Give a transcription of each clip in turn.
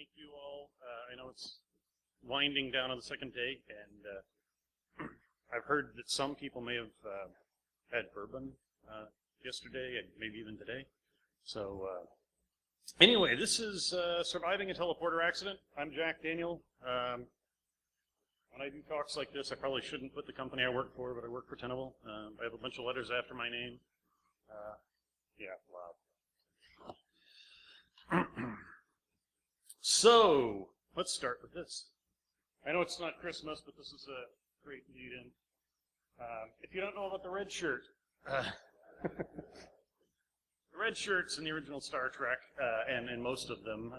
Thank you all. I know it's winding down on the second day, and I've heard that some people may have had bourbon yesterday and maybe even today. So anyway, this is Surviving a Teleporter Accident. I'm Jack Daniel. When I do talks like this, I probably shouldn't put the company I work for, but I work for Tenable. I have a bunch of letters after my name. Yeah, wow. So, let's start with this. I know it's not Christmas, but this is a great lead-in. If you don't know about the red shirt, the red shirts in the original Star Trek, and most of them,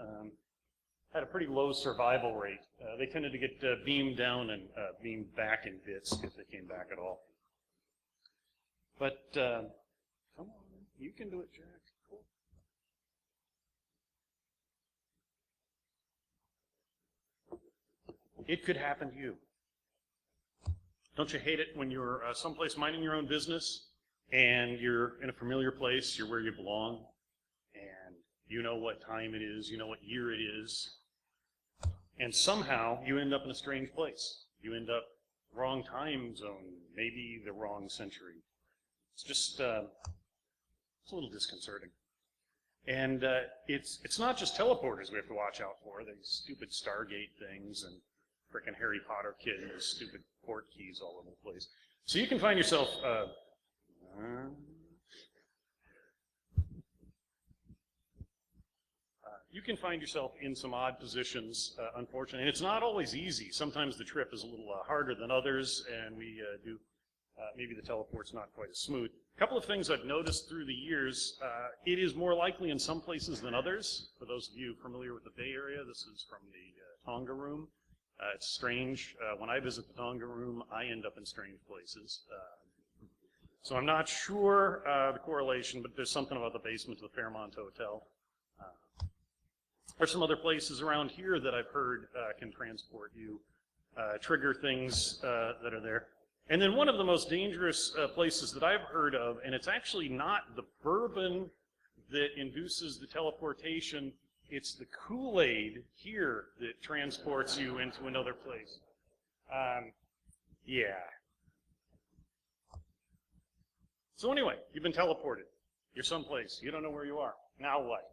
had a pretty low survival rate. They tended to get beamed down and beamed back in bits if they came back at all. But, come on, you can do it, Jack. Cool. It could happen to you. Don't you hate it when you're someplace minding your own business and you're in a familiar place, you're where you belong, and you know what time it is, you know what year it is, and somehow you end up in a strange place. You end up wrong time zone, maybe the wrong century. It's just, it's a little disconcerting. And it's not just teleporters we have to watch out for, these stupid Stargate things and frickin' Harry Potter kid and his stupid port keys all over the place. So you can find yourself, in some odd positions, unfortunately. And it's not always easy. Sometimes the trip is a little harder than others, and we maybe the teleport's not quite as smooth. A couple of things I've noticed through the years, it is more likely in some places than others. For those of you familiar with the Bay Area, this is from the Tonga room. It's strange. When I visit the Tonga room, I end up in strange places. So I'm not sure the correlation, but there's something about the basement of the Fairmont Hotel. There's some other places around here that I've heard can transport you, trigger things that are there. And then one of the most dangerous places that I've heard of, and it's actually not the bourbon that induces the teleportation, it's the Kool-Aid here that transports you into another place. Yeah. So anyway, you've been teleported. You're someplace. You don't know where you are. Now what?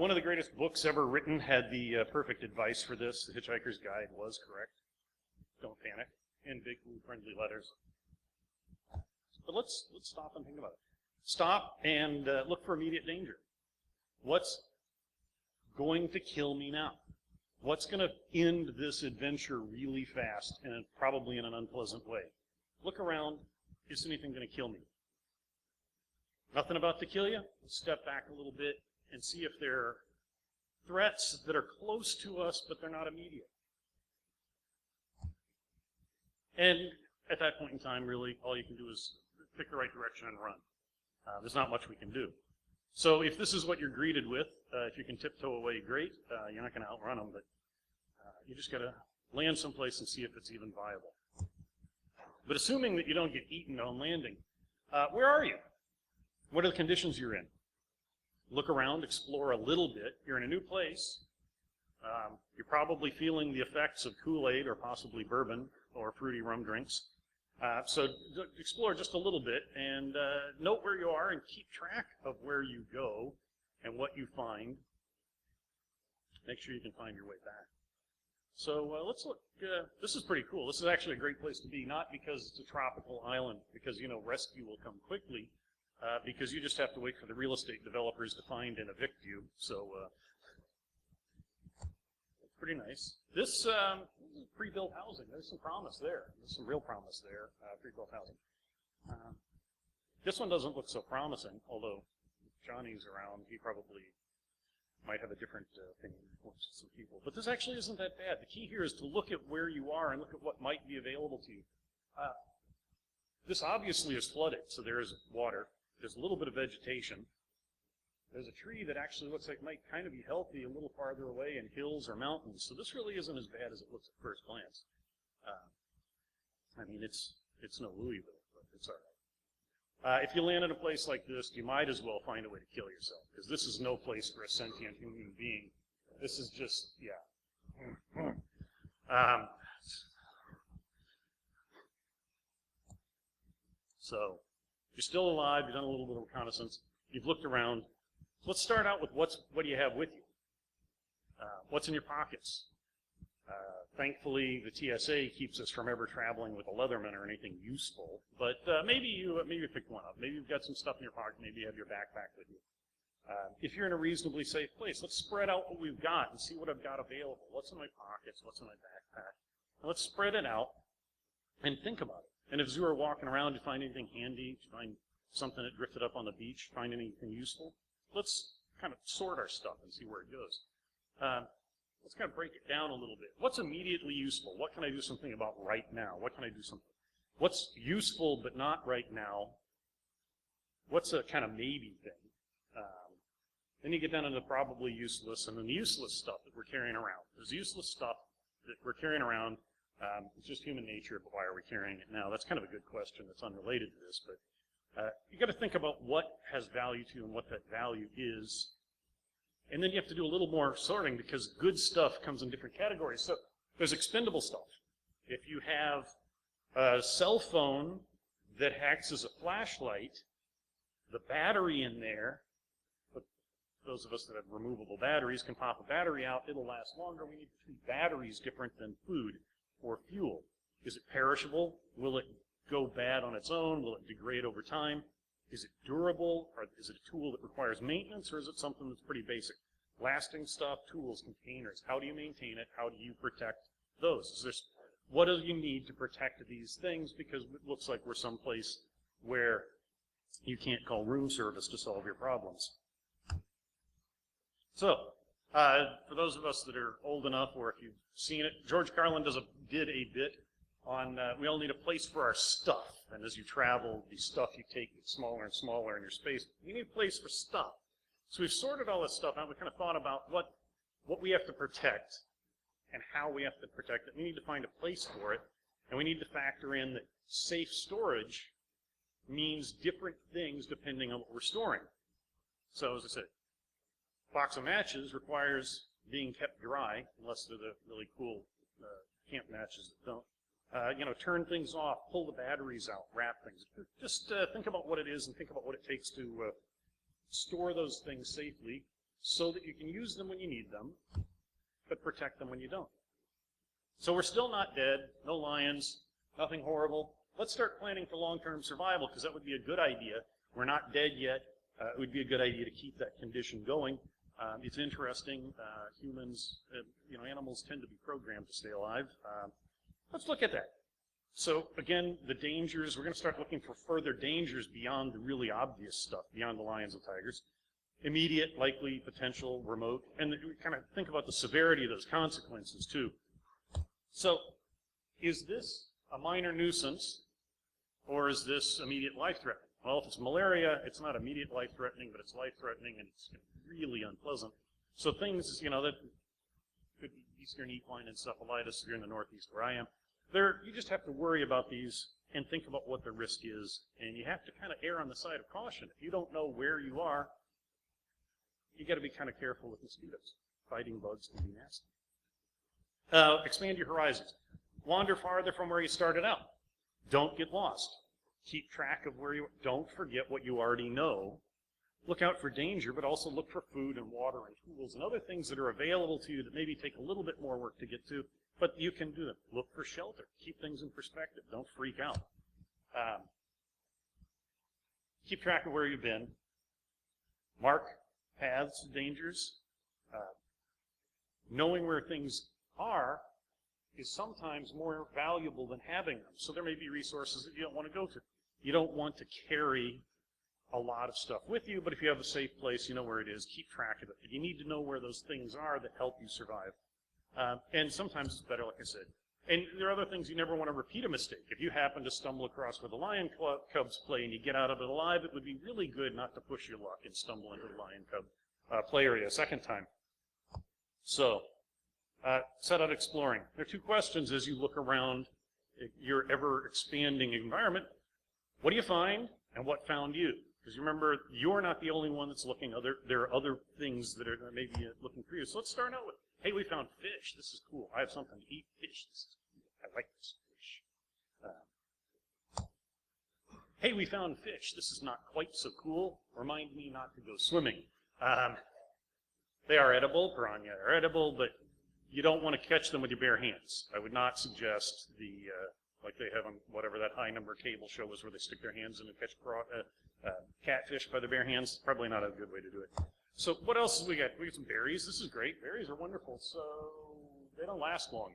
One of the greatest books ever written had the perfect advice for this. The Hitchhiker's Guide was correct. Don't panic. In big blue friendly letters. But let's stop and think about it. Stop and look for immediate danger. What's going to kill me now? What's going to end this adventure really fast and probably in an unpleasant way? Look around. Is anything going to kill me? Nothing about to kill you? Let's step back a little bit and see if there are threats that are close to us, but they're not immediate. And at that point in time, really, all you can do is pick the right direction and run. There's not much we can do. So if this is what you're greeted with, if you can tiptoe away, great. You're not going to outrun them, but you just got to land someplace and see if it's even viable. But assuming that you don't get eaten on landing, where are you? What are the conditions you're in? Look around, explore a little bit. You're in a new place. You're probably feeling the effects of Kool-Aid or possibly bourbon or fruity rum drinks. So explore just a little bit and note where you are and keep track of where you go and what you find. Make sure you can find your way back. So let's look. This is pretty cool. This is actually a great place to be, not because it's a tropical island, because, you know, rescue will come quickly, because you just have to wait for the real estate developers to find and evict you. So it's pretty nice. This is pre-built housing. There's some promise there. There's some real promise there, pre-built housing. This one doesn't look so promising, although if Johnny's around, he probably might have a different opinion from some people. But this actually isn't that bad. The key here is to look at where you are and look at what might be available to you. This obviously is flooded, so there is water. There's a little bit of vegetation. There's a tree that actually looks like it might kind of be healthy a little farther away in hills or mountains. So this really isn't as bad as it looks at first glance. I mean, it's no Louisville, but it's all right. If you land in a place like this, you might as well find a way to kill yourself, because this is no place for a sentient human being This is just, yeah. So, you're still alive, you've done a little bit of reconnaissance, you've looked around. Let's start out with what do you have with you? What's in your pockets? Thankfully, the TSA keeps us from ever traveling with a Leatherman or anything useful, but maybe you picked one up. Maybe you've got some stuff in your pocket, maybe you have your backpack with you. If you're in a reasonably safe place, let's spread out what we've got and see what I've got available. What's in my pockets? What's in my backpack? And let's spread it out and think about it. And if you are walking around, you find anything handy, you find something that drifted up on the beach, find anything useful, let's kind of sort our stuff and see where it goes. Let's kind of break it down a little bit. What's immediately useful? What can I do something about right now? What can I do something? What's useful but not right now? What's a kind of maybe thing? Then you get down into probably useless, and then the useless stuff that we're carrying around. There's useless stuff that we're carrying around. It's just human nature, but why are we carrying it now? That's kind of a good question that's unrelated to this, but you got to think about what has value to you and what that value is. And then you have to do a little more sorting because good stuff comes in different categories. So there's expendable stuff. If you have a cell phone that acts as a flashlight, the battery in there, those of us that have removable batteries can pop a battery out, it'll last longer. We need to treat batteries different than food or fuel. Is it perishable? Will it go bad on its own? Will it degrade over time? Is it durable? Or is it a tool that requires maintenance, or is it something that's pretty basic? Lasting stuff, tools, containers. How do you maintain it? How do you protect those? What do you need to protect these things? Because it looks like we're someplace where you can't call room service to solve your problems. So, for those of us that are old enough, or if you've seen it, George Carlin did a bit on we all need a place for our stuff. And as you travel, the stuff you take gets smaller and smaller in your space. We need a place for stuff. So we've sorted all this stuff out. We kind of thought about what we have to protect and how we have to protect it. We need to find a place for it, and we need to factor in that safe storage means different things depending on what we're storing. So as I said, a box of matches requires being kept dry, unless they're the really cool camp matches that don't. Turn things off, pull the batteries out, wrap things. Just think about what it is and think about what it takes to store those things safely so that you can use them when you need them, but protect them when you don't. So we're still not dead, no lions, nothing horrible. Let's start planning for long-term survival, because that would be a good idea. We're not dead yet. It would be a good idea to keep that condition going. It's interesting. Humans, animals tend to be programmed to stay alive. Let's look at that. So again, the dangers, we're going to start looking for further dangers beyond the really obvious stuff, beyond the lions and tigers. Immediate, likely, potential, remote, and we kind of think about the severity of those consequences too. So is this a minor nuisance, or is this immediate life-threatening? Well, if it's malaria, it's not immediate life-threatening, but it's life-threatening, and it's really unpleasant. So things, that could be Eastern equine encephalitis if you're in the Northeast where I am. You just have to worry about these and think about what the risk is, and you have to kind of err on the side of caution. If you don't know where you are, you got to be kind of careful with mosquitoes. Fighting bugs can be nasty. Expand your horizons. Wander farther from where you started out. Don't get lost. Keep track of where you are. Don't forget what you already know. Look out for danger, but also look for food and water and tools and other things that are available to you that maybe take a little bit more work to get to, but you can do them. Look for shelter. Keep things in perspective. Don't freak out. Keep track of where you've been. Mark paths, dangers. Knowing where things are is sometimes more valuable than having them. So there may be resources that you don't want to go to. You don't want to carry a lot of stuff with you, but if you have a safe place, you know where it is, keep track of it. But you need to know where those things are that help you survive. And sometimes it's better, like I said. And there are other things you never want to repeat a mistake. If you happen to stumble across where the lion cubs play and you get out of it alive, it would be really good not to push your luck and stumble into the lion cub play area a second time. So, set out exploring. There are two questions as you look around your ever-expanding environment. What do you find, and what found you? Because you remember, you're not the only one that's looking. There are other things that are maybe looking for you. So let's start out with, hey, we found fish. This is cool. I have something to eat. Fish. This is cool. I like this fish. Hey, we found fish. This is not quite so cool. Remind me not to go swimming. They are edible. Piranha are edible, but you don't want to catch them with your bare hands. I would not suggest like they have on whatever that high number cable show was where they stick their hands in and catch catfish by their bare hands. Probably not a good way to do it. So what else have we got? We got some berries. This is great. Berries are wonderful. So they don't last long.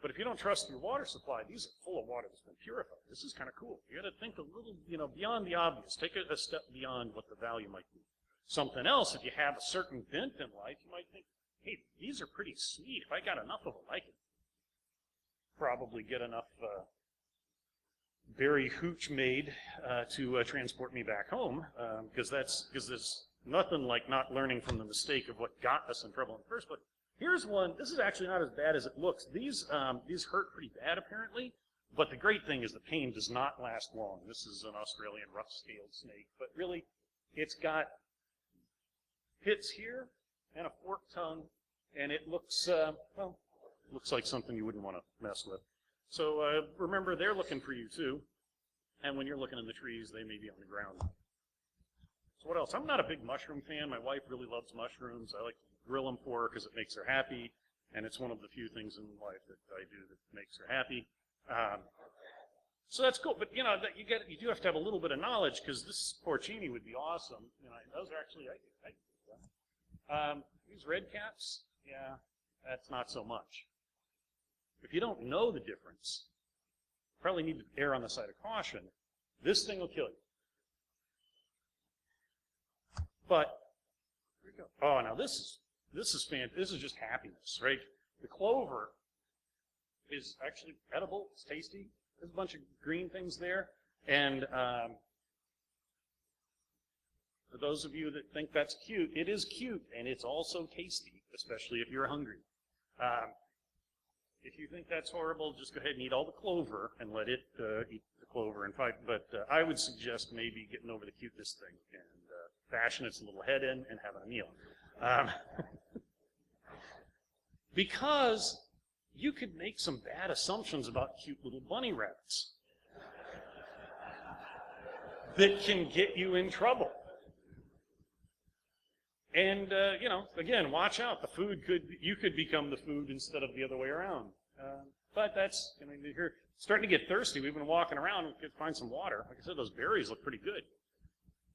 But if you don't trust your water supply, these are full of water that's been purified. This is kind of cool. You got to think a little, beyond the obvious. Take a step beyond what the value might be. Something else, if you have a certain bent in life, you might think, hey, these are pretty sweet. If I got enough of them, I could probably get enough berry hooch made to transport me back home, because there's nothing like not learning from the mistake of what got us in trouble in the first place. Here's one. This is actually not as bad as it looks. These hurt pretty bad, apparently, but the great thing is the pain does not last long. This is an Australian rough-scaled snake, but really, it's got pits here and a forked tongue, and it looks, looks like something you wouldn't want to mess with. So remember, they're looking for you too, and when you're looking in the trees, they may be on the ground. So what else? I'm not a big mushroom fan. My wife really loves mushrooms. I like to grill them for her because it makes her happy, and it's one of the few things in life that I do that makes her happy. So that's cool, but you do have to have a little bit of knowledge, because this porcini would be awesome. Those are actually these red caps, yeah, that's not so much. If you don't know the difference, you probably need to err on the side of caution. This thing will kill you. But here we go. Oh, now this is fantastic. This is just happiness, right? The clover is actually edible. It's tasty. There's a bunch of green things there, and for those of you that think that's cute, it is cute, and it's also tasty, especially if you're hungry. If you think that's horrible, just go ahead and eat all the clover and let it eat the clover and fight. But I would suggest maybe getting over the cuteness thing and fashion its little head in and having a meal. Because you could make some bad assumptions about cute little bunny rabbits that can get you in trouble. And, again, watch out. You could become the food instead of the other way around. But that's, you're starting to get thirsty. We've been walking around and we could find some water. Like I said, those berries look pretty good.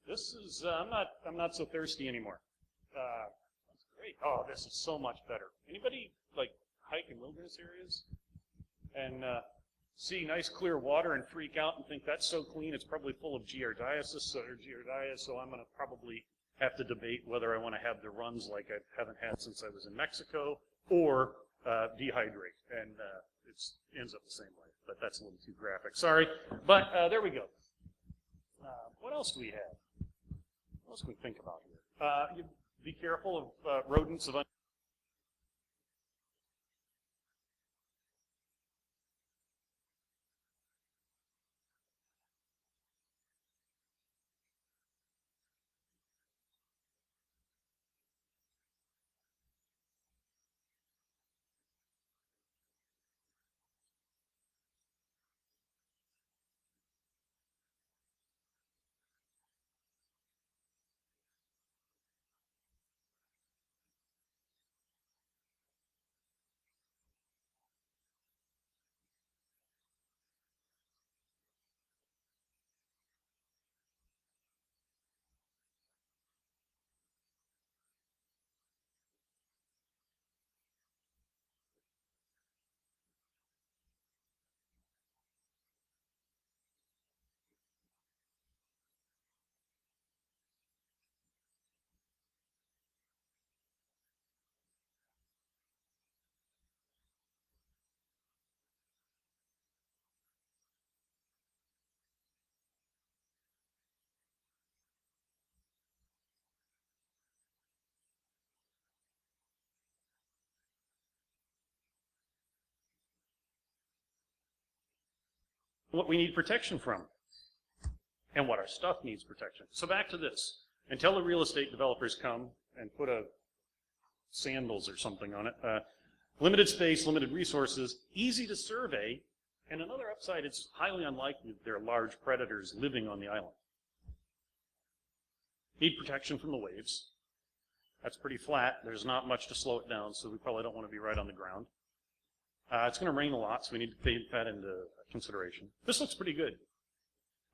This is, I'm not so thirsty anymore. That's great. Oh, this is so much better. Anybody, hike in wilderness areas and see nice clear water and freak out and think that's so clean, it's probably full of giardiasis, so I'm going to probably have to debate whether I want to have the runs like I haven't had since I was in Mexico, or dehydrate, and it ends up the same way. But that's a little too graphic. Sorry. But there we go. What else do we have? What else can we think about here? You be careful of rodents of what we need protection from. and what our stuff needs protection. So back to this. Until the real estate developers come and put a sandals or something on it, limited space, limited resources, easy to survey, and another upside, it's highly unlikely that there are large predators living on the island. Need protection from the waves. That's pretty flat. There's not much to slow it down, so we probably don't want to be right on the ground. It's going to rain a lot, so we need to take that into consideration. This looks pretty good.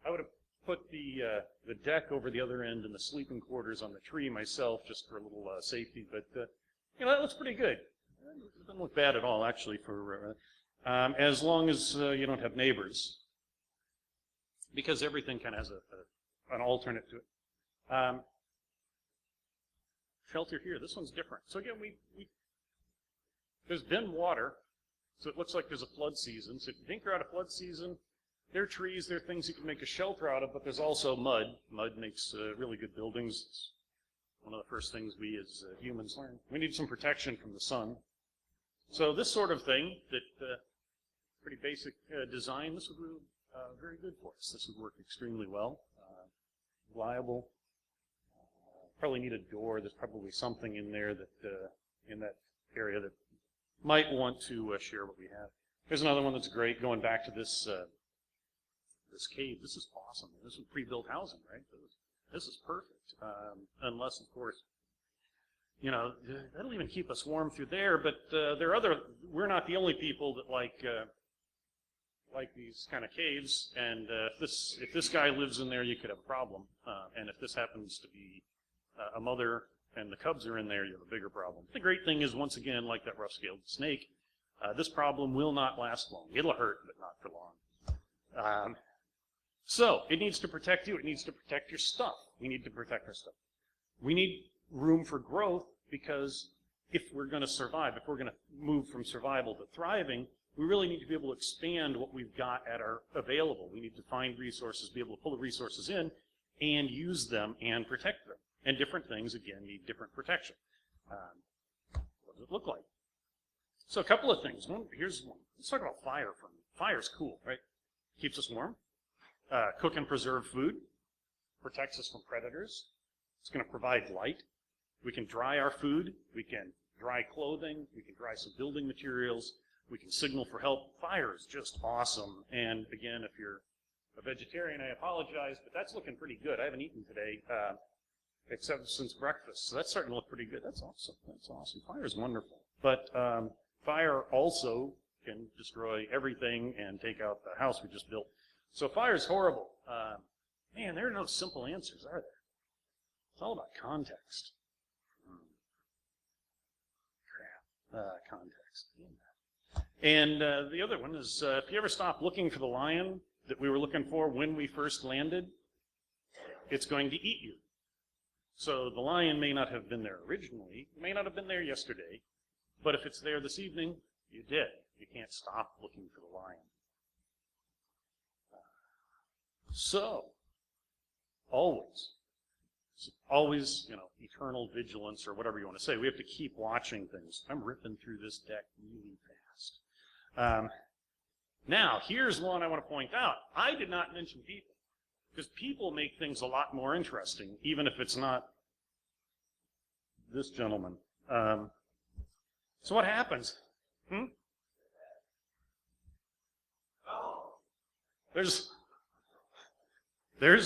I would have put the deck over the other end and the sleeping quarters on the tree myself, just for a little safety, but you know, that looks pretty good. It doesn't look bad at all, actually, for as long as you don't have neighbors, because everything kind of has an alternate to it. Shelter here, this one's different. So again, there's been water, so it looks like there's a flood season. So if you think you're out of flood season, there are trees, there are things you can make a shelter out of, but there's also mud. Mud makes really good buildings. It's one of the first things we as humans learn. We need some protection from the sun. So this sort of thing, that pretty basic design, this would be very good for us. This would work extremely well, reliable. Probably need a door. There's probably something in there that in that area that might want to share what we have. Here's another one that's great. Going back to this this cave. This is awesome. This is pre-built housing, right? This is perfect. Unless, of course, you know, that'll even keep us warm through there. But there are other. We're not the only people that like these kind of caves. And if this guy lives in there, you could have a problem. And if this happens to be a mother and the cubs are in there, you have a bigger problem. The great thing is, once again, like that rough-scaled snake, this problem will not last long. It'll hurt, but not for long. So it needs to protect you. It needs to protect your stuff. We need to protect our stuff. We need room for growth, because if we're going to survive, if we're going to move from survival to thriving, we really need to be able to expand what we've got at our available. We need to find resources, be able to pull the resources in and use them and protect them. And different things, again, need different protection. What does it look like? So a couple of things. Here's one. Let's talk about fire for a minute. Fire's cool, right? Keeps us warm. Cook and preserve food. Protects us from predators. It's going to provide light. We can dry our food. We can dry clothing. We can dry some building materials. We can signal for help. Fire is just awesome. And again, if you're a vegetarian, I apologize, but that's looking pretty good. I haven't eaten today. Except since breakfast. So that's starting to look pretty good. That's awesome. That's awesome. Fire is wonderful. But fire also can destroy everything and take out the house we just built. So fire is horrible. Man, there are no simple answers, are there? It's all about context. Crap. Context. And the other one is, if you ever stop looking for the lion that we were looking for when we first landed, it's going to eat you. So the lion may not have been there originally, may not have been there yesterday, but if it's there this evening, you're dead. You can't stop looking for the lion. So, always, you know, eternal vigilance or whatever you want to say. We have to keep watching things. I'm ripping through this deck really fast. Now, here's one I want to point out. I did not mention people. Because people make things a lot more interesting, even if it's not this gentleman. So what happens? There's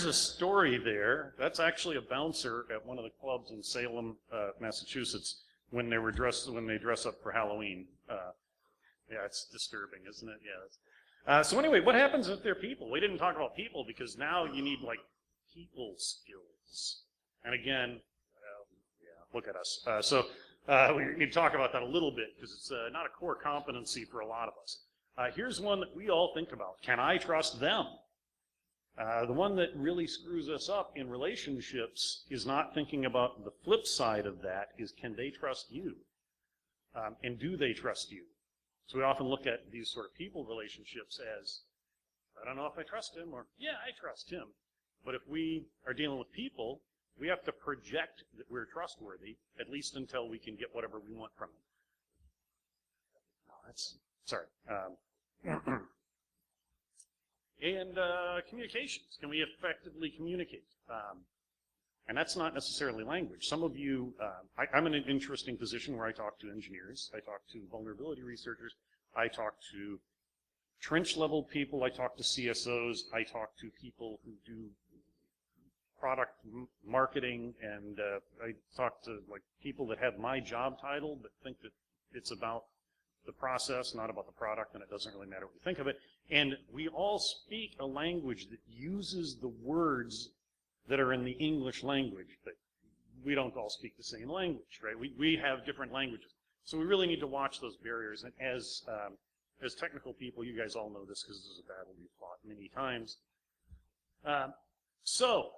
a story there. That's actually a bouncer at one of the clubs in Salem, Massachusetts, when they dress up for Halloween. Yeah, it's disturbing, isn't it? Yeah. So anyway, what happens if they're people? We didn't talk about people because now you need, like, people skills. And again, yeah, look at us. So we need to talk about that a little bit because it's not a core competency for a lot of us. Here's one that we all think about. Can I trust them? The one that really screws us up in relationships is not thinking about the flip side of that, is can they trust you? And do they trust you? So we often look at these sort of people relationships as, I don't know if I trust him, or yeah, I trust him. But if we are dealing with people, we have to project that we're trustworthy, at least until we can get whatever we want from them. No, that's, sorry. And communications. Can we effectively communicate? And that's not necessarily language. Some of you, I'm in an interesting position where I talk to engineers, I talk to vulnerability researchers, I talk to trench-level people, I talk to CSOs, I talk to people who do product marketing, and I talk to like people that have my job title but think that it's about the process, not about the product, and it doesn't really matter what you think of it. And we all speak a language that uses the words that are in the English language, but we don't all speak the same language, right? We have different languages. So we really need to watch those barriers. And as technical people, you guys all know this because this is a battle we've fought many times. So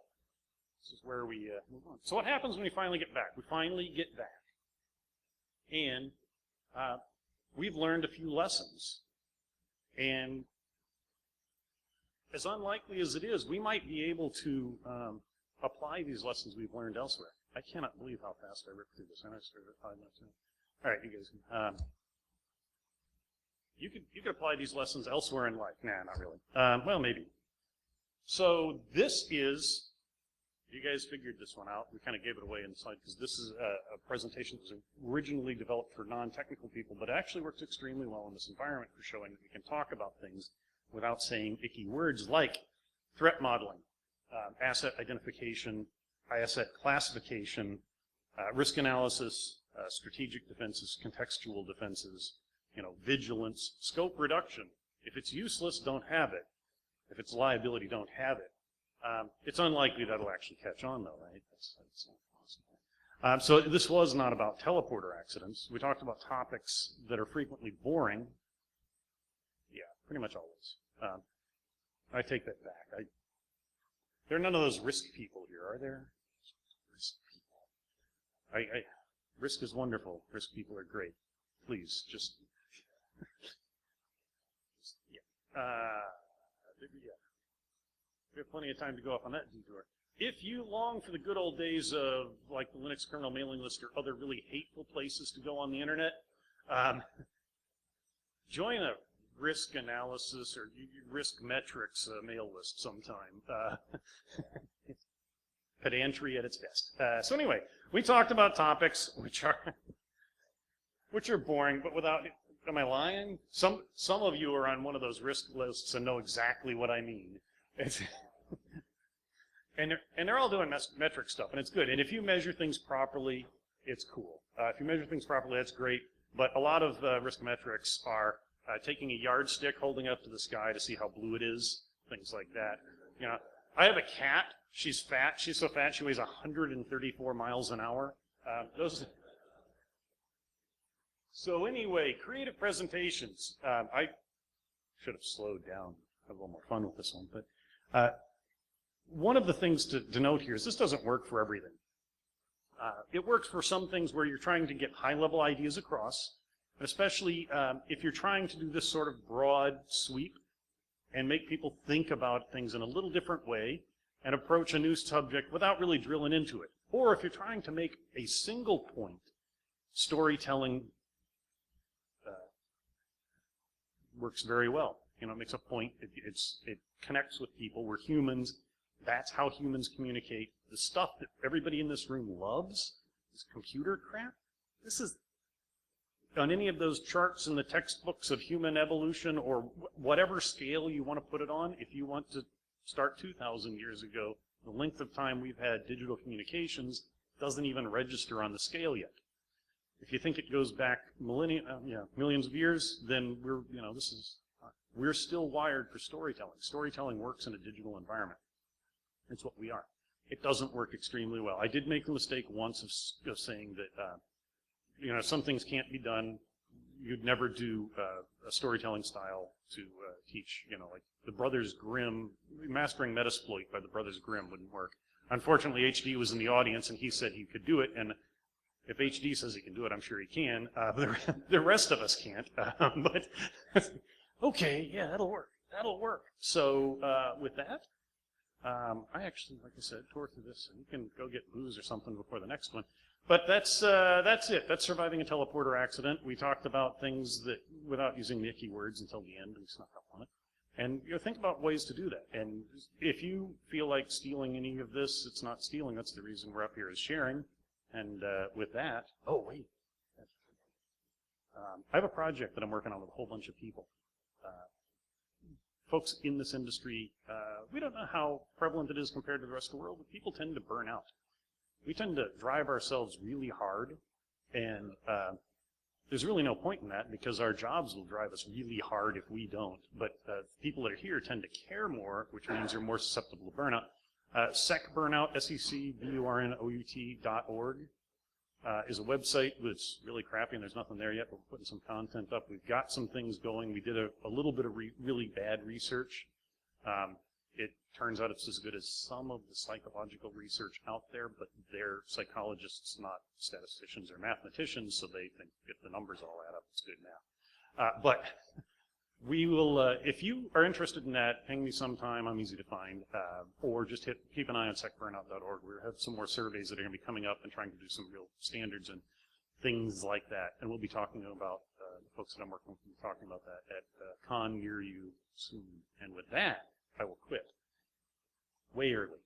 this is where we move on. So what happens when we finally get back? We finally get back. And we've learned a few lessons. And as unlikely as it is, we might be able to apply these lessons we've learned elsewhere. I cannot believe how fast I ripped through this. I know I started at 5 minutes in. All right, you guys can. You could apply these lessons elsewhere in life. Nah, not really. Well, maybe. So this is, you guys figured this one out. We kind of gave it away in the slide because this is a presentation that was originally developed for non-technical people, but actually works extremely well in this environment for showing that we can talk about things without saying icky words like threat modeling, asset identification, asset classification, risk analysis, strategic defenses, contextual defenses, vigilance, scope reduction. If it's useless, don't have it. If it's liability, don't have it. It's unlikely that'll actually catch on, though, right? That's not possible. So this was not about teleporter accidents. We talked about topics that are frequently boring. Yeah, pretty much always. I take that back. There are none of those risk people here, are there? Risk people. Risk is wonderful. Risk people are great. Please, just yeah. We have plenty of time to go off on that detour. If you long for the good old days of like the Linux kernel mailing list or other really hateful places to go on the internet, join a risk analysis or risk metrics mail list sometime. Pedantry at its best. So anyway, we talked about topics which are boring, but without. Am I lying? Some of you are on one of those risk lists and know exactly what I mean. And they're all doing metric stuff, and it's good. And if you measure things properly, it's cool. If you measure things properly, that's great. But a lot of risk metrics are taking a yardstick, holding it up to the sky to see how blue it is, things like that. I have a cat. She's fat. She's so fat she weighs 134 miles an hour. So anyway, creative presentations. I should have slowed down, have a little more fun with this one. But one of the things to note here is this doesn't work for everything. It works for some things where you're trying to get high-level ideas across, especially if you're trying to do this sort of broad sweep and make people think about things in a little different way and approach a new subject without really drilling into it. Or if you're trying to make a single point, storytelling works very well. It makes a point. It connects with people. We're humans. That's how humans communicate. The stuff that everybody in this room loves, this computer crap, this is on any of those charts in the textbooks of human evolution or whatever scale you want to put it on. If you want to start 2,000 years ago, the length of time we've had digital communications doesn't even register on the scale yet. If you think it goes back millions of years, then we're still wired for storytelling. Storytelling works in a digital environment. It's what we are. It doesn't work extremely well. I did make the mistake once of saying that some things can't be done. You'd never do a storytelling style to teach. Like the Brothers Grimm, Mastering Metasploit by the Brothers Grimm wouldn't work. Unfortunately, HD was in the audience and he said he could do it. And if HD says he can do it, I'm sure he can. The rest of us can't. But okay, yeah, that'll work. That'll work. So with that, I actually, like I said, tore through this. And you can go get booze or something before the next one. But that's it. That's surviving a teleporter accident. We talked about things that, without using the icky words until the end, we snuck up on it. And think about ways to do that. And if you feel like stealing any of this, it's not stealing. That's the reason we're up here is sharing. And with that, oh wait, I have a project that I'm working on with a whole bunch of people. Folks in this industry, we don't know how prevalent it is compared to the rest of the world, but people tend to burn out. We tend to drive ourselves really hard, and there's really no point in that because our jobs will drive us really hard if we don't. But people that are here tend to care more, which means you're more susceptible to burnout. SEC Burnout, SECBURNOUT.org is a website that's really crappy and there's nothing there yet, but we're putting some content up. We've got some things going. We did a little bit of really bad research. It turns out it's as good as some of the psychological research out there, but they're psychologists, not statisticians or mathematicians, so they think if the numbers all add up, it's good now. But we will, if you are interested in that, ping me sometime. I'm easy to find, or just keep an eye on secburnout.org. We have some more surveys that are going to be coming up and trying to do some real standards and things like that. And we'll be talking about the folks that I'm working with. We'll be talking about that at con near you soon. And with that, I will quit way early.